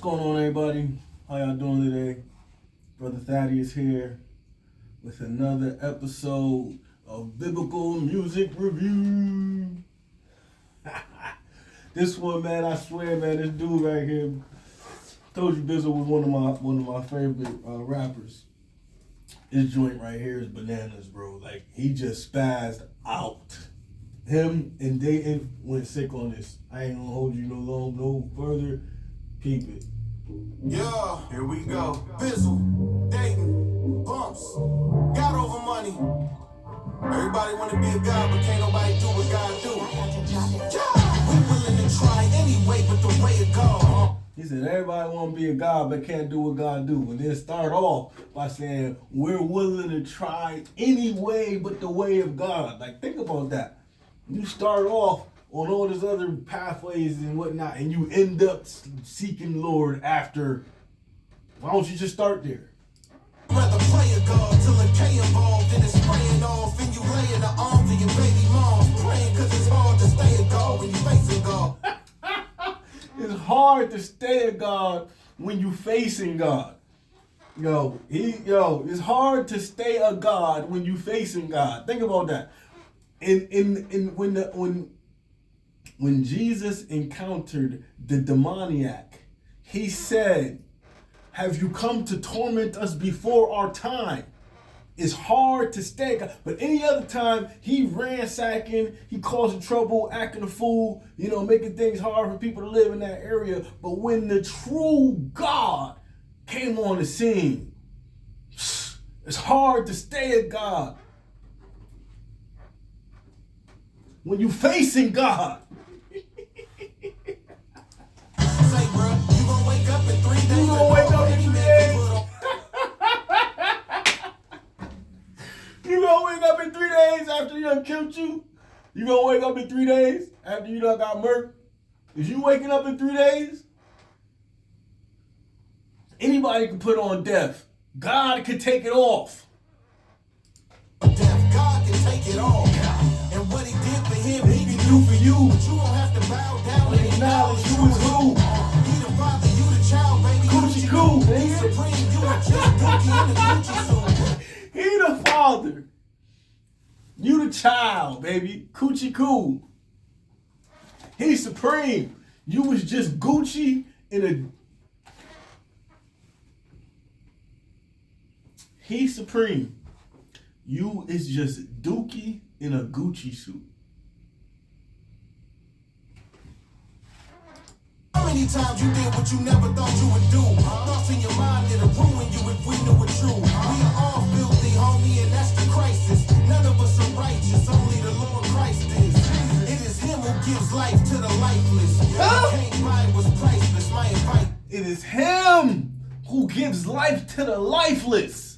going on, everybody? How y'all doing today? Brother Thaddeus here with another episode of Biblical Music Review. This one, man, I swear, man, this dude right here, told you Bizzle was one of my favorite rappers. This joint right here is bananas, bro. Like, he just spazzed out. Him and Dayton went sick on this. I ain't gonna hold you no further. Keep it. Yeah, here we go. Bizzle, Dayton, bumps, got over money. Everybody wanna be a god, but can't nobody do what God do. Yeah, we willing to try anyway, but the way it go. He said everybody wanna be a god, but can't do what God do. And then start off by saying we're willing to try anyway, but the way of God. Like, think about that. You start off on all these other pathways and whatnot, and you end up seeking Lord after. Why don't you just start there? Rather play a god till a K involved and it's spraying off, and you lay in the arms of your baby mom, praying cause it's hard to stay a god when you facing God. It's hard to stay a God when you facing God. It's hard to stay a God when you facing God. Think about that. When Jesus encountered the demoniac, he said, "Have you come to torment us before our time?" It's hard to stay, but any other time he ransacking, he causing trouble, acting a fool, making things hard for people to live in that area. But when the true God came on the scene, it's hard to stay a God. When you facing God. Say, bro, you gonna wake up in 3 days. You gonna wake up in 3 days. You gonna wake up in 3 days after he done killed you? You gonna wake up in 3 days after you done got murked? Is you waking up in 3 days? Anybody can put on death. God can take it off. Death, God can take it off. And what he did for him, he can do for you. But you don't have to bow down and acknowledge you is who. He the father, you the child, baby. Coochie cool, He supreme, you are just dookie in the Gucci suit. He the father. You the child, baby. Coochie cool. He supreme. You was just Gucci in a... He supreme. You is just Dookie in a Gucci suit. How many times you did what you never thought you would do? Thoughts in your mind that'll ruin you if we knew it true. We are all filthy, homie, and that's the crisis. None of us are righteous, only the Lord Christ is. It is him who gives life to the lifeless. What you can't buy was priceless, my advice. It is him who gives life to the lifeless.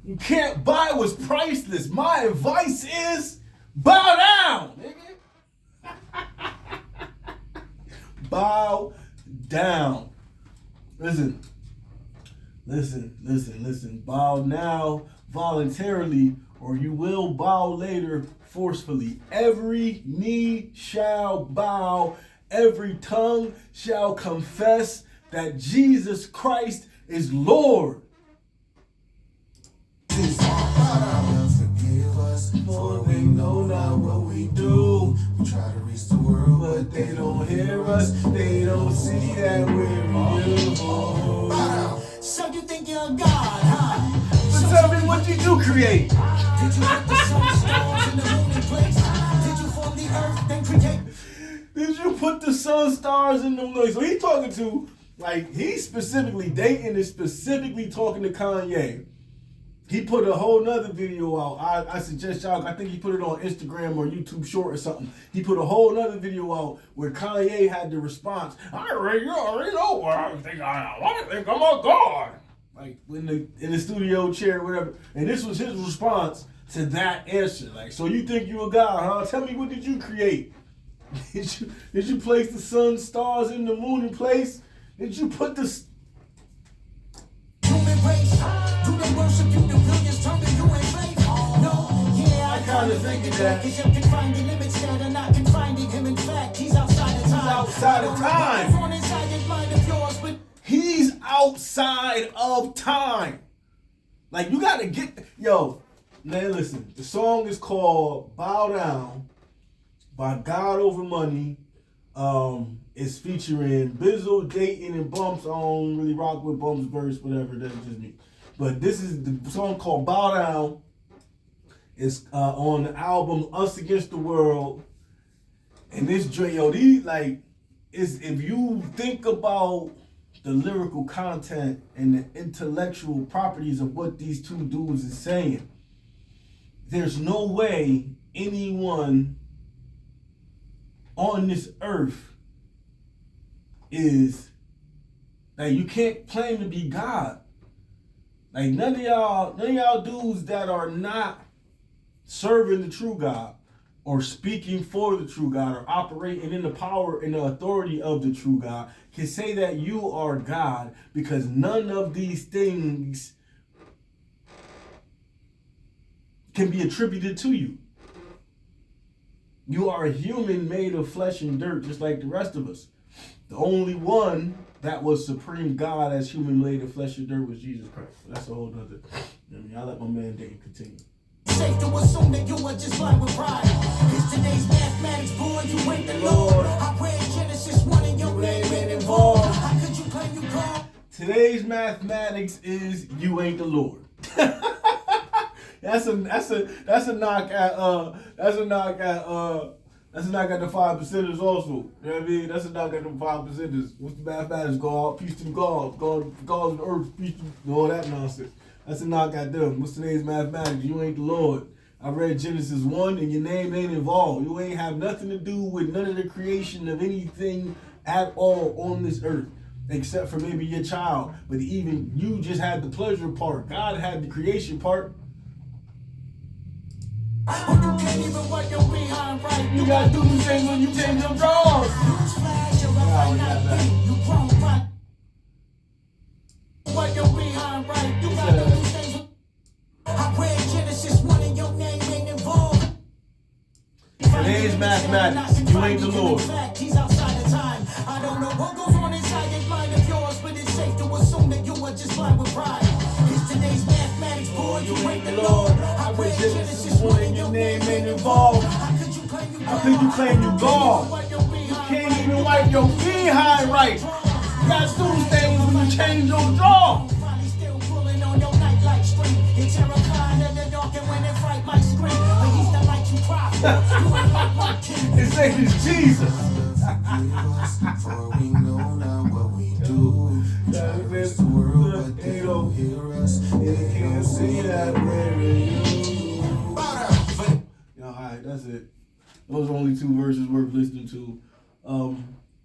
You can't buy what's priceless. My advice is bow down, nigga. Bow down. Listen. Bow now voluntarily, or you will bow later forcefully. Every knee shall bow, every tongue shall confess that Jesus Christ is Lord. Forgive us, for we know not what we do. We try to reach the world, But they don't hear us, they don't see that we're real. So you think you're a god, huh? So tell me what you do create. Did you put the sun, stars, and the moon in place? Did you form the earth, then create? Did you put the sun, stars, in the moon? So he talking to, Dayton is specifically talking to Kanye. He put a whole nother video out. I suggest y'all, I think he put it on Instagram or YouTube Short or something. He put a whole nother video out where Kanye had the response, you already know what I think I'm a god. Like in the studio chair or whatever. And this was his response to that answer. Like, so you think you a god, huh? Tell me, what did you create? Did you place the sun, stars, and the moon in place? Did you put the... Human race, do they worship you? The billions turn to you in faith? No, yeah, I kind of think of that. Cause you're confined in limits that are not confining him. In fact, he's outside of time. He's outside of time. On inside his mind of yours, but He's outside of time. Like, you gotta get, yo, man, listen. The song is called Bow Down by God Over Money. It's featuring Bizzle, Dayton, and Bumps. I don't really rock with Bumps' verse, whatever, that's just me. But this is the song called Bow Down. It's on the album Us Against the World. And this joint, yo, these, like, is if you think about the lyrical content and the intellectual properties of what these two dudes is saying, there's no way anyone on this earth is, like, you can't claim to be God. Like, none of y'all dudes that are not serving the true God or speaking for the true God or operating in the power and the authority of the true God can say that you are God, because none of these things can be attributed to you. You are a human made of flesh and dirt, just like the rest of us. The only one that was supreme God as human made of flesh and dirt was Jesus Christ. So that's a whole nother. I'll let my man Dave continue. Safe to assume that you are just blind with pride. It's today's mathematics, boy, you ain't the Lord. I read Genesis 1 and your name ain't involved. How could you claim you God? Today's mathematics is you ain't the Lord. That's a knock at the 5%ers also. You know what I mean? That's a knock at the 5%ers. What's the mathematics? God, peace to the gods. God of the earth, peace to all that nonsense. That's a knock at them. What's today's mathematics? You ain't the Lord. I read Genesis 1 and your name ain't involved. You ain't have nothing to do with none of the creation of anything at all on this earth, except for maybe your child. But even you just had the pleasure part. God had the creation part. You can't even wipe your behind right. You gotta do the things when you change your drawers. Newsflash, you're right, not me. You grown right. Wipe your behind right. You gotta do things. I read Genesis 1 and your name ain't involved. Today's mathematics, you ain't the Lord. He's outside of time. I don't know what goes on inside this mind of yours, but it's safe to assume that you are just blind with pride. It's today's mathematics, boy, you ain't the Lord. I read Genesis 1 and your name ain't involved. How could you claim you God? You can't even wipe your behind right. You gotta do things when you change your drawers. Still pulling on your nightlight screen. It's terrifying in the dark and when it fright might scream. But he's the light you cry for. You ain't like my king. His name is Jesus. For we know not what we do. It's the world, but they don't hear us. They can't see that we're in you. Yo, alright, that's it. Those are only two verses worth listening to.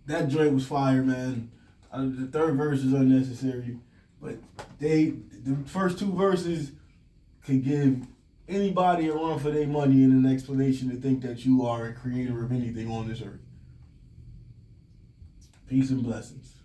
That joint was fire, man. The third verse is unnecessary, but the first two verses could give anybody a run for their money and an explanation to think that you are a creator of anything on this earth. Peace and blessings.